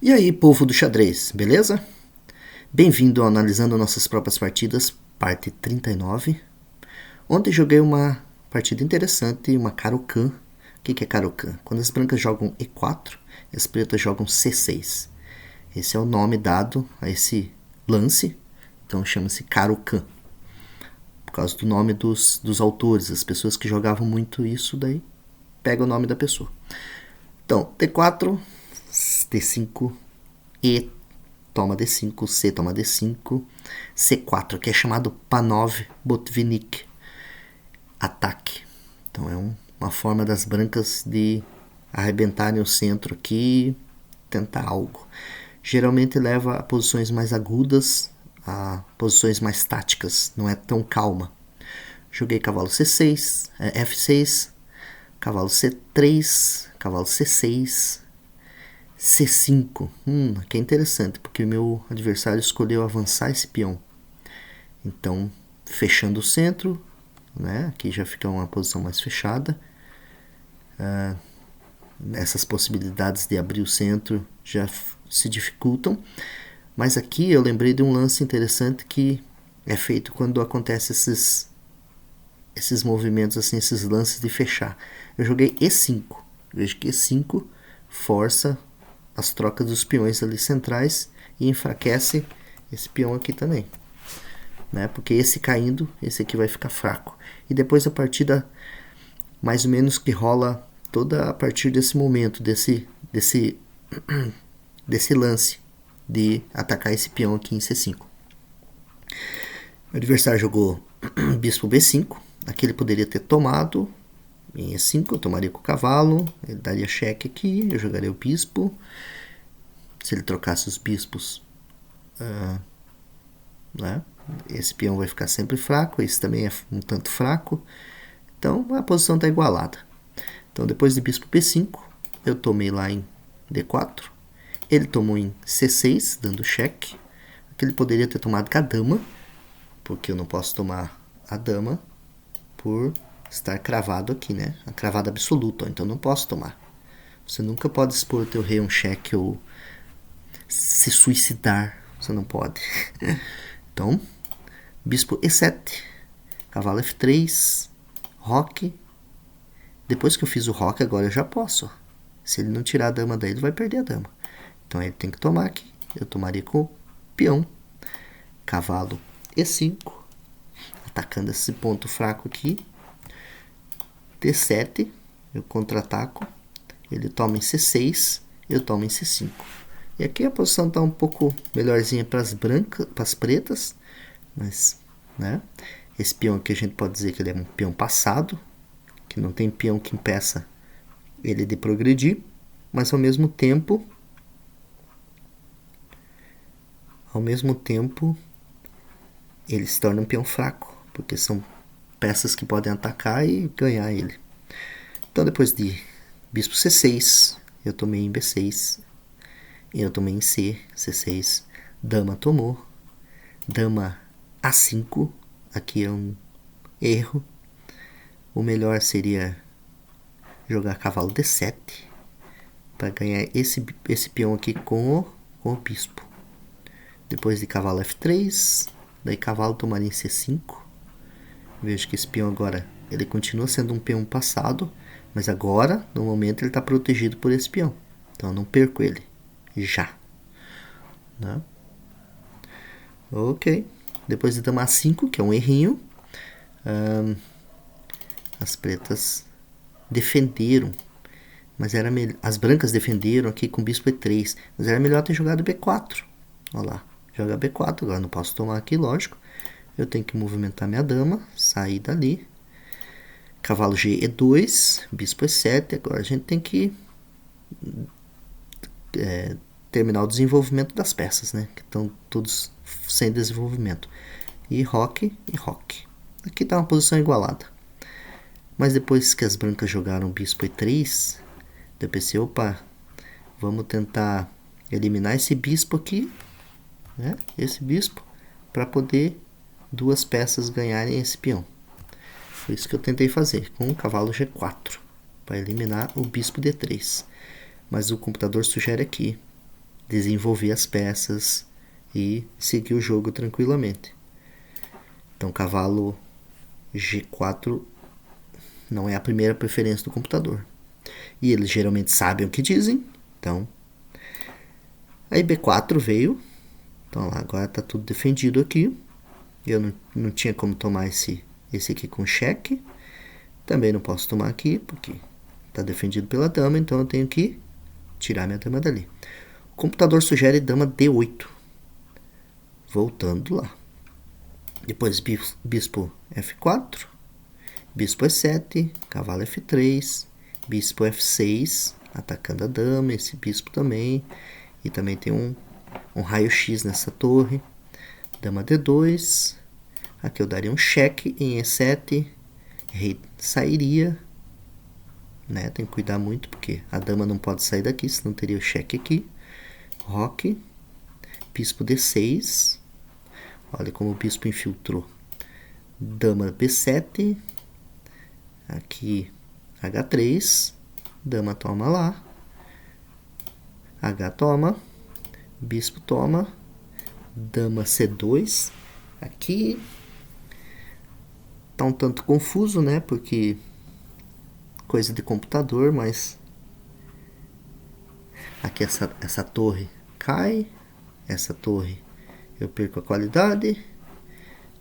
E aí, povo do xadrez, beleza? Bem-vindo ao Analisando Nossas Próprias Partidas, parte 39. Ontem joguei uma partida interessante, uma Caro-Kann. O que é Caro-Kann? Quando as brancas jogam E4 e as pretas jogam C6. Esse é o nome dado a esse lance, então chama-se Caro-Kann. Por causa do nome dos autores, as pessoas que jogavam muito isso, daí pega o nome da pessoa. Então, D4, D5, E toma D5, C toma D5, C4, que é chamado Panov Botvinnik, ataque. Então é uma forma das brancas de arrebentarem o centro aqui, tentar algo. Geralmente leva a posições mais agudas, a posições mais táticas, não é tão calma. Joguei cavalo C6, F6, cavalo C3, cavalo C6, C5. Aqui é interessante, porque o meu adversário escolheu avançar esse peão. Então, fechando o centro, né? Aqui já fica uma posição mais fechada. Essas possibilidades de abrir o centro já se dificultam. Mas aqui eu lembrei de um lance interessante que é feito quando acontece esses movimentos, assim, esses lances de fechar. Eu joguei E5. Vejo que E5 força as trocas dos peões ali centrais e enfraquece esse peão aqui também, né? Porque esse caindo, esse aqui vai ficar fraco. E depois a partida mais ou menos que rola toda a partir desse momento, desse lance de atacar esse peão aqui em C5. O adversário jogou bispo B5. Aqui ele poderia ter tomado em E5, eu tomaria com o cavalo, ele daria cheque aqui, eu jogaria o bispo. Se ele trocasse os bispos, né? Esse peão vai ficar sempre fraco, esse também é um tanto fraco. Então a posição está igualada. Então depois de bispo B5, eu tomei lá em D4. Ele tomou em C6, dando cheque. Aqui ele poderia ter tomado com a dama, porque eu não posso tomar a dama por estar cravado aqui, né? A cravada absoluta, então não posso tomar. Você nunca pode expor o teu rei a um cheque ou se suicidar, você não pode. Então, bispo E7, cavalo F3, roque. Depois que eu fiz o roque, agora eu já posso. Se ele não tirar a dama daí, ele vai perder a dama. Então ele tem que tomar aqui. Eu tomaria com o peão. Cavalo E5, atacando esse ponto fraco aqui. D7, eu contra-ataco. Ele toma em C6, eu tomo em C5. E aqui a posição está um pouco melhorzinha para as brancas, para as pretas, mas, né? Esse peão aqui a gente pode dizer que ele é um peão passado, que não tem peão que impeça ele de progredir, mas ao mesmo tempo ele se torna um peão fraco, porque são peças que podem atacar e ganhar ele. Então depois de bispo C6, eu tomei em B6, eu tomei em C6, dama tomou, dama A5, aqui é um erro. O melhor seria jogar cavalo D7 para ganhar esse peão aqui com o bispo. Depois de cavalo F3, daí cavalo tomaria em C5. Vejo que esse peão agora ele continua sendo um peão passado, mas agora no momento ele está protegido por esse peão, então eu não perco ele já, né? Ok, depois de dama A5, que é um errinho, as pretas defenderam, mas era as brancas defenderam aqui com bispo E3, mas era melhor ter jogado B4. Olha lá, joga B4, agora não posso tomar aqui, lógico. Eu tenho que movimentar minha dama, sair dali. Cavalo G E2, bispo E7, agora a gente tem que terminar o desenvolvimento das peças, né? Que estão todos sem desenvolvimento. E roque e roque. Aqui está uma posição igualada. Mas depois que as brancas jogaram bispo E3, eu pensei, opa, vamos tentar eliminar esse bispo aqui, né? Esse bispo, para poder duas peças ganharem esse peão. Foi isso que eu tentei fazer com o cavalo G4, para eliminar o bispo D3. Mas o computador sugere aqui desenvolver as peças e seguir o jogo tranquilamente. Então cavalo G4 não é a primeira preferência do computador. E eles geralmente sabem o que dizem. Então, aí B4 veio. Então lá, agora está tudo defendido aqui. Eu não tinha como tomar esse aqui com cheque. Também não posso tomar aqui, porque está defendido pela dama. Então eu tenho que tirar minha dama dali. O computador sugere dama D8. Voltando lá. Depois bispo F4. Bispo E7. Cavalo F3. Bispo F6. Atacando a dama. Esse bispo também. E também tem um raio-x nessa torre. Dama D2. Aqui eu daria um cheque em E7. Rei sairia. Né? Tem que cuidar muito, porque a dama não pode sair daqui, senão teria o cheque aqui. Roque. Bispo D6. Olha como o bispo infiltrou. Dama B7. Aqui H3. Dama toma lá. H toma. Bispo toma. Dama C2. Aqui tá um tanto confuso, né? Porque coisa de computador, mas aqui essa torre cai. Essa torre eu perco a qualidade.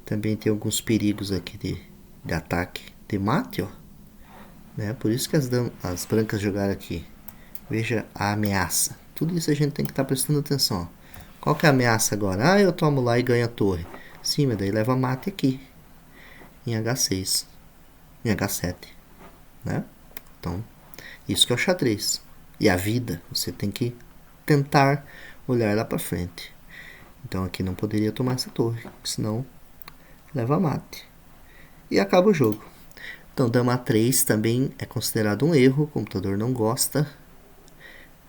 Também tem alguns perigos aqui de ataque de mate, ó. Né? Por isso que as brancas jogaram aqui. Veja a ameaça. Tudo isso a gente tem que estar prestando atenção, ó. Qual que é a ameaça agora? Ah, eu tomo lá e ganho a torre. Sim, mas daí leva mate aqui. Em H6. Em H7. Né? Então, isso que é o xadrez. E a vida, você tem que tentar olhar lá pra frente. Então aqui não poderia tomar essa torre, senão leva mate. E acaba o jogo. Então dama A3 também é considerado um erro, o computador não gosta.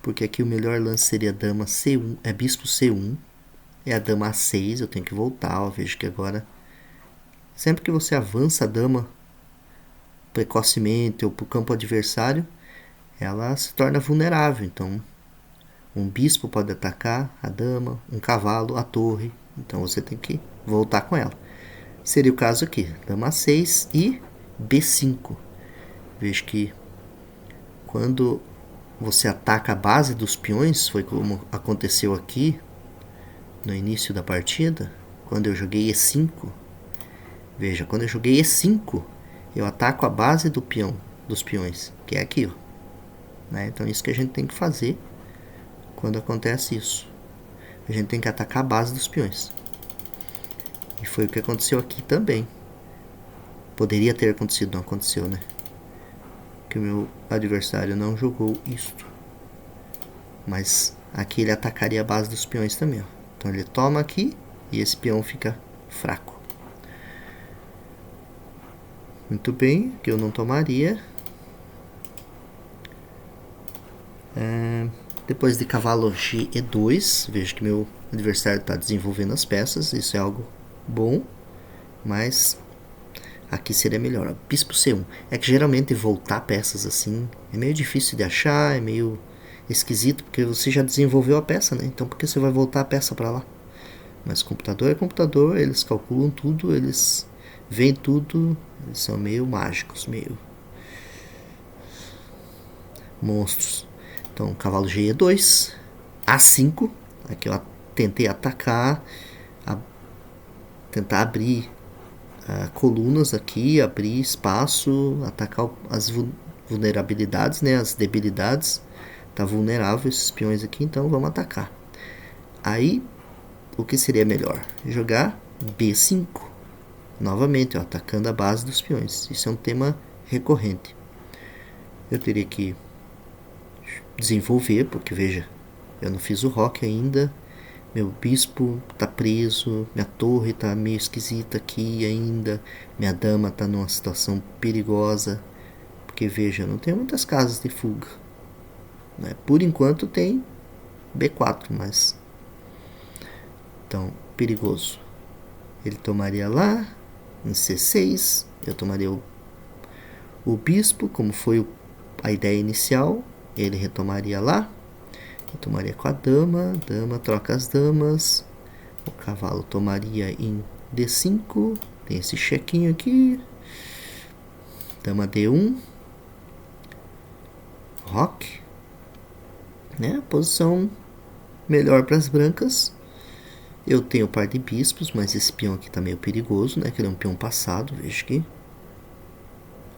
Porque aqui o melhor lance seria dama C1, é bispo C1. É a dama A6, eu tenho que voltar, ó, vejo que agora sempre que você avança a dama precocemente ou para o campo adversário, ela se torna vulnerável. Então, um bispo pode atacar a dama, um cavalo, a torre. Então, você tem que voltar com ela. Seria o caso aqui, dama A6 e B5. Vejo que quando você ataca a base dos peões, foi como aconteceu aqui no início da partida, quando eu joguei E5. Veja, quando eu joguei E5, eu ataco a base do peão, dos peões, que é aqui, ó. Né? Então isso que a gente tem que fazer quando acontece isso. A gente tem que atacar a base dos peões. E foi o que aconteceu aqui também. Poderia ter acontecido, não aconteceu, né? Que o meu adversário não jogou isto. Mas aqui ele atacaria a base dos peões também, ó. Então ele toma aqui e esse peão fica fraco. Muito bem, que eu não tomaria. Depois de cavalo G2, vejo que meu adversário está desenvolvendo as peças. Isso é algo bom, mas aqui seria melhor. Bispo C1. É que geralmente voltar peças assim é meio difícil de achar, é meio esquisito, porque você já desenvolveu a peça, né? Então por que você vai voltar a peça para lá? Mas computador é computador, eles calculam tudo, eles veem tudo, eles são meio mágicos, meio monstros. Então, cavalo G2, A5, aqui eu tentei atacar, tentar abrir colunas aqui, abrir espaço, atacar as vulnerabilidades, né, as debilidades. Tá vulnerável esses peões aqui, então vamos atacar. Aí, o que seria melhor? Jogar B5, novamente, ó, atacando a base dos peões. Isso é um tema recorrente. Eu teria que desenvolver, porque veja, eu não fiz o roque ainda, meu bispo tá preso, minha torre tá meio esquisita aqui ainda, minha dama tá numa situação perigosa, porque veja, eu não tenho muitas casas de fuga, né? Por enquanto tem B4, mas então, perigoso. Ele tomaria lá em C6, eu tomaria o bispo, como foi a ideia inicial. Ele retomaria lá. Eu tomaria com a dama. Dama troca as damas. O cavalo tomaria em D5. Tem esse chequinho aqui. Dama D1. Roque. Né? Posição melhor para as brancas. Eu tenho o par de bispos, mas esse peão aqui tá meio perigoso, né? Que ele é um peão passado. Veja que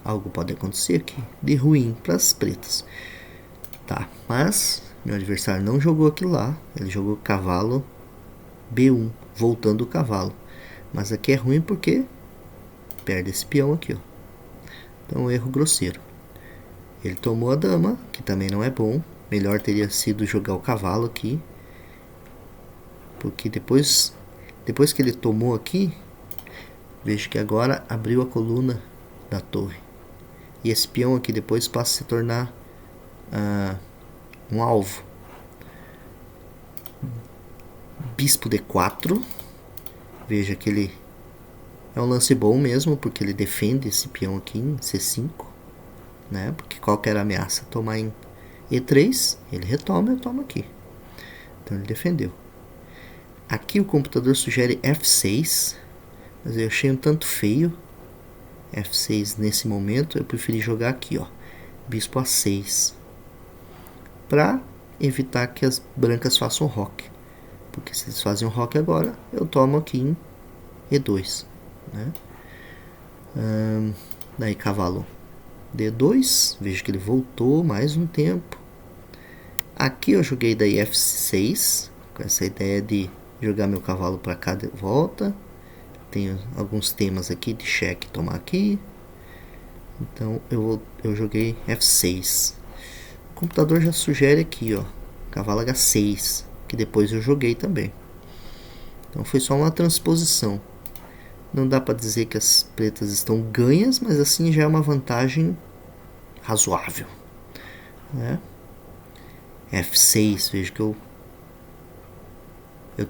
algo pode acontecer aqui de ruim para as pretas. Tá, mas meu adversário não jogou aquilo lá. Ele jogou cavalo B1, voltando o cavalo. Mas aqui é ruim porque perde esse peão aqui, ó. Então, um erro grosseiro. Ele tomou a dama, que também não é bom. Melhor teria sido jogar o cavalo aqui. Porque depois que ele tomou aqui, vejo que agora abriu a coluna da torre. E esse peão aqui depois passa a se tornar um alvo. Bispo D4. Veja que ele é um lance bom mesmo, porque ele defende esse peão aqui em C5. Né? Porque qualquer ameaça tomar em E3, ele retoma, eu tomo aqui. Então ele defendeu. Aqui o computador sugere F6, mas eu achei um tanto feio. F6 nesse momento, eu preferi jogar aqui, ó, bispo A6, para evitar que as brancas façam roque. Porque se eles fazem um roque agora, eu tomo aqui em E2. Né? Daí cavalo D2, vejo que ele voltou mais um tempo. Aqui eu joguei daí F6, com essa ideia de jogar meu cavalo para cá de volta. Tenho alguns temas aqui de cheque tomar aqui. Então eu joguei F6. O computador já sugere aqui, ó, cavalo H6, que depois eu joguei também. Então foi só uma transposição. Não dá para dizer que as pretas estão ganhas, mas assim já é uma vantagem razoável. Né? F6, vejo que eu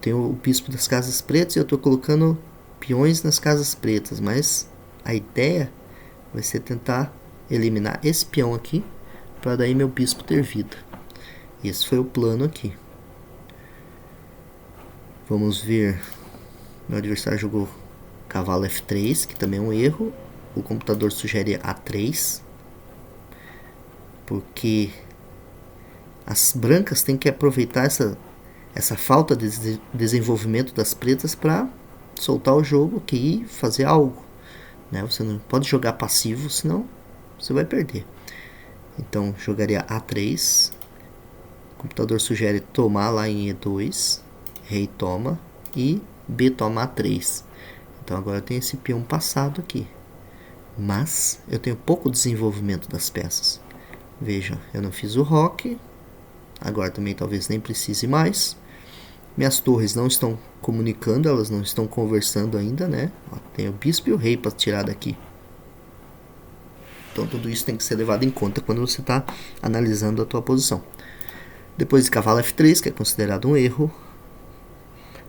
tenho o bispo das casas pretas e eu estou colocando peões nas casas pretas, mas a ideia vai ser tentar eliminar esse peão aqui para daí meu bispo ter vida. E esse foi o plano aqui. Vamos ver. Meu adversário jogou cavalo F3, que também é um erro. O computador sugere A3, porque as brancas têm que aproveitar essa falta de desenvolvimento das pretas para soltar o jogo aqui e fazer algo. Né? Você não pode jogar passivo, senão você vai perder. Então jogaria A3. O computador sugere tomar lá em E2. Rei toma e B toma A3. Então agora eu tenho esse peão passado aqui. Mas eu tenho pouco desenvolvimento das peças. Veja, eu não fiz o roque. Agora também talvez nem precise mais. Minhas torres não estão comunicando, elas não estão conversando ainda, né? Ó, tem o bispo e o rei para tirar daqui. Então tudo isso tem que ser levado em conta quando você está analisando a tua posição. Depois de cavalo F3, que é considerado um erro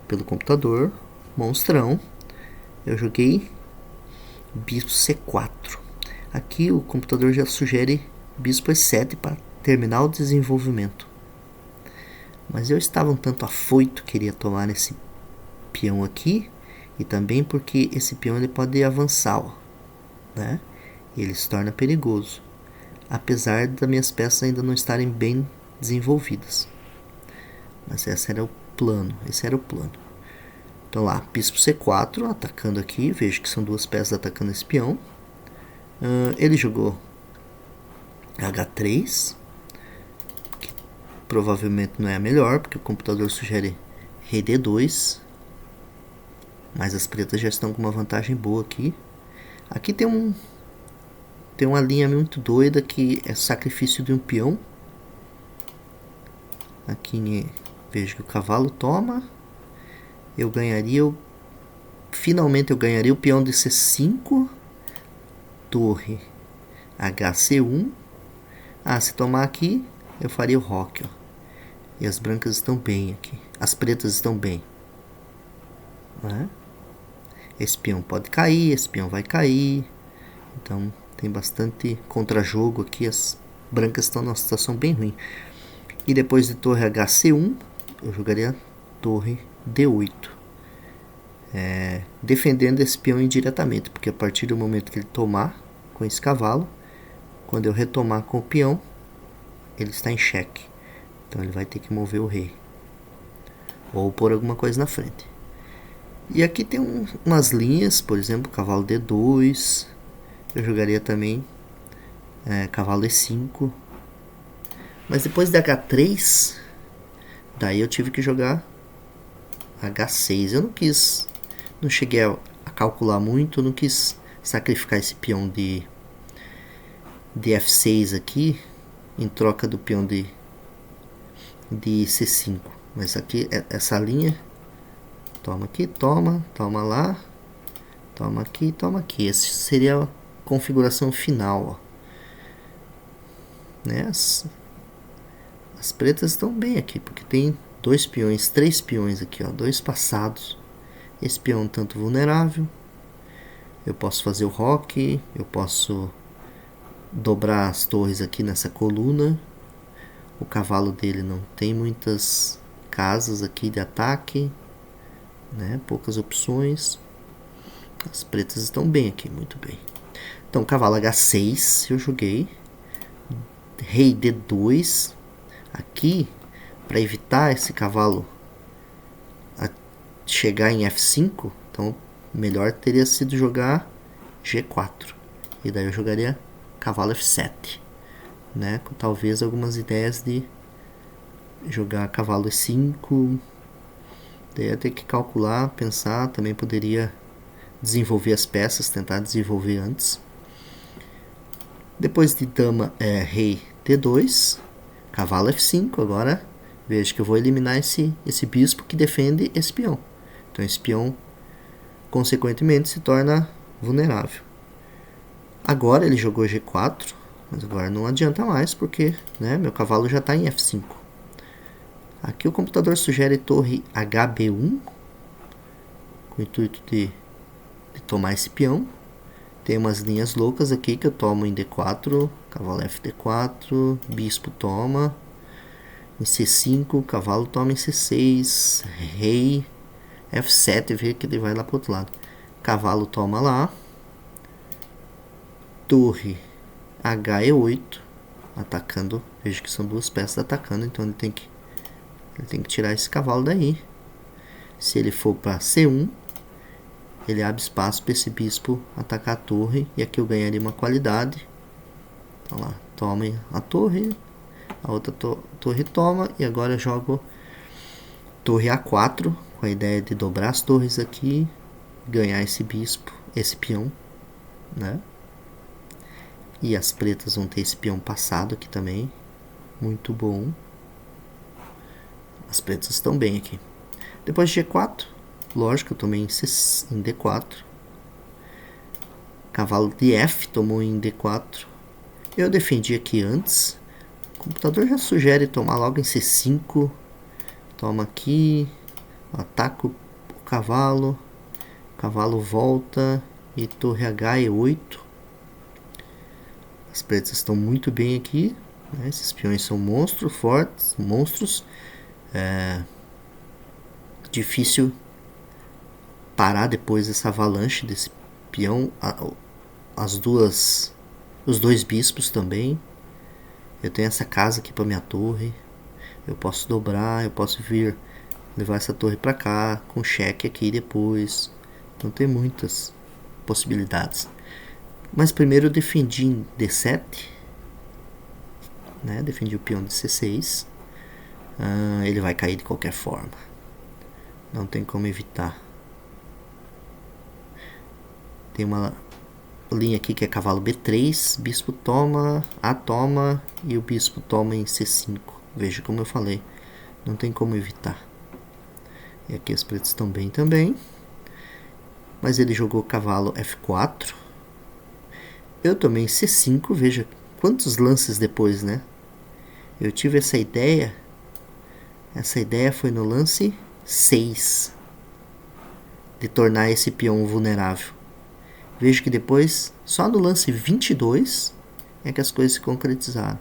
pelo computador, monstrão, eu joguei bispo C4. Aqui o computador já sugere bispo E7 para terminar o desenvolvimento. Mas eu estava um tanto afoito, queria tomar esse peão aqui. E também porque esse peão ele pode avançar, ó, né? E ele se torna perigoso. Apesar das minhas peças ainda não estarem bem desenvolvidas. Mas esse era o plano. Então lá, bispo C4, atacando aqui. Vejo que são duas peças atacando esse peão. Ele jogou H3. Provavelmente não é a melhor, porque o computador sugere rei D2. Mas as pretas já estão com uma vantagem boa aqui. Aqui tem uma linha muito doida que é sacrifício de um peão. Aqui vejo que o cavalo toma. Finalmente eu ganharia o peão de C5. Torre HC1. Se tomar aqui, eu faria o roque, ó. E as brancas estão bem aqui. As pretas estão bem. Né? Esse peão pode cair, esse peão vai cair. Então tem bastante contra-jogo aqui. As brancas estão numa situação bem ruim. E depois de torre HC1, eu jogaria torre D8. Defendendo esse peão indiretamente, porque a partir do momento que ele tomar com esse cavalo, quando eu retomar com o peão, ele está em xeque. Então ele vai ter que mover o rei. Ou pôr alguma coisa na frente. E aqui tem umas linhas, por exemplo, cavalo D2. Eu jogaria também cavalo E5. Mas depois de H3, daí eu tive que jogar H6. Eu não cheguei a calcular muito, não quis sacrificar esse peão de F6 aqui em troca do peão de C5. Mas aqui, essa linha, toma aqui, toma lá, toma aqui, toma aqui. Essa seria a configuração final, ó. Né? As pretas estão bem aqui, porque tem três peões aqui, ó, dois passados. Esse peão tanto vulnerável. Eu posso fazer o roque, eu posso dobrar as torres aqui nessa coluna. O cavalo dele não tem muitas casas aqui de ataque, né? Poucas opções. As pretas estão bem aqui, muito bem. Então, cavalo H6 eu joguei. Rei D2. Aqui, para evitar esse cavalo chegar em F5, então melhor teria sido jogar G4. E daí eu jogaria cavalo F7, né? Com talvez algumas ideias de jogar cavalo E5. Daí eu ia ter que calcular, pensar. Também poderia desenvolver as peças, tentar desenvolver antes. Depois de dama, rei D2, cavalo F5. Agora veja que eu vou eliminar esse bispo que defende esse peão. Então esse peão, consequentemente, se torna vulnerável. Agora ele jogou G4, mas agora não adianta mais, porque, né, meu cavalo já está em F5. Aqui o computador sugere torre HB1, com o intuito de tomar esse peão. Tem umas linhas loucas aqui que eu tomo em D4, cavalo FD4, bispo toma, em C5, cavalo toma em C6, rei F7, vê que ele vai lá pro outro lado. Cavalo toma lá. Torre HE8, atacando. Veja que são duas peças atacando, então ele tem que tirar esse cavalo daí. Se ele for para C1, ele abre espaço para esse bispo atacar a torre. E aqui eu ganharia uma qualidade. Então lá, tome a torre. A outra torre toma. E agora eu jogo torre A4, com a ideia de dobrar as torres aqui, ganhar esse bispo, esse peão, né? E as pretas vão ter esse peão passado aqui também, muito bom. As pretas estão bem aqui. Depois de G4, lógico, eu tomei em D4. Cavalo de F tomou em D4. Eu defendi aqui antes. O computador já sugere tomar logo em C5. Toma aqui. Ataca o cavalo. O cavalo volta. E torre HE8. As pretas estão muito bem aqui, né? Esses peões são monstros fortes. Monstros. Difícil parar depois dessa avalanche desse peão. Os dois bispos também. Eu tenho essa casa aqui para minha torre. Eu posso dobrar, eu posso vir levar essa torre para cá com cheque aqui depois. Não tem muitas possibilidades. Mas primeiro eu defendi em D7, né? Defendi o peão de C6. Ele vai cair de qualquer forma. Não tem como evitar. Tem uma linha aqui que é cavalo B3, bispo toma, A toma e o bispo toma em C5. Veja como eu falei, não tem como evitar. E aqui as pretas estão bem também. Mas ele jogou cavalo F4. Eu tomei C5, veja quantos lances depois, né? Eu tive essa ideia. Essa ideia foi no lance 6. De tornar esse peão vulnerável. Vejo que depois, só no lance 22, é que as coisas se concretizaram.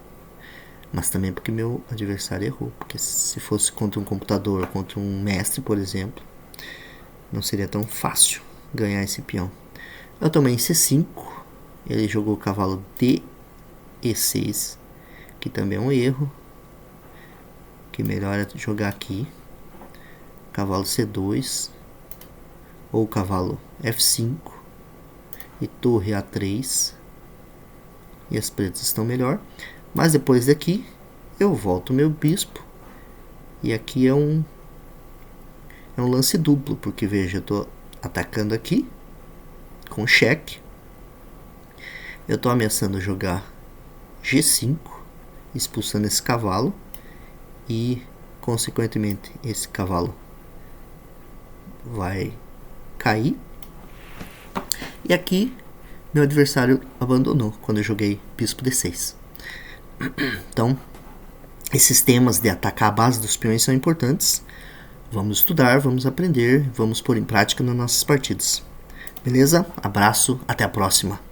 mas também porque meu adversário errou. Porque se fosse contra um computador, contra um mestre, por exemplo, não seria tão fácil ganhar esse peão. Eu tomei em C5, ele jogou o cavalo D E6, que também é um erro, que melhor é jogar aqui, cavalo C2, ou cavalo F5, e torre A3, e as pretas estão melhor. Mas depois daqui, eu volto meu bispo, e aqui é um lance duplo, porque veja, eu estou atacando aqui, com cheque, eu estou ameaçando jogar G5, expulsando esse cavalo, e consequentemente esse cavalo vai cair. E aqui meu adversário abandonou quando eu joguei bispo D6. Então, esses temas de atacar a base dos peões são importantes. Vamos estudar, vamos aprender, vamos pôr em prática nas nossas partidas. Beleza? Abraço, até a próxima.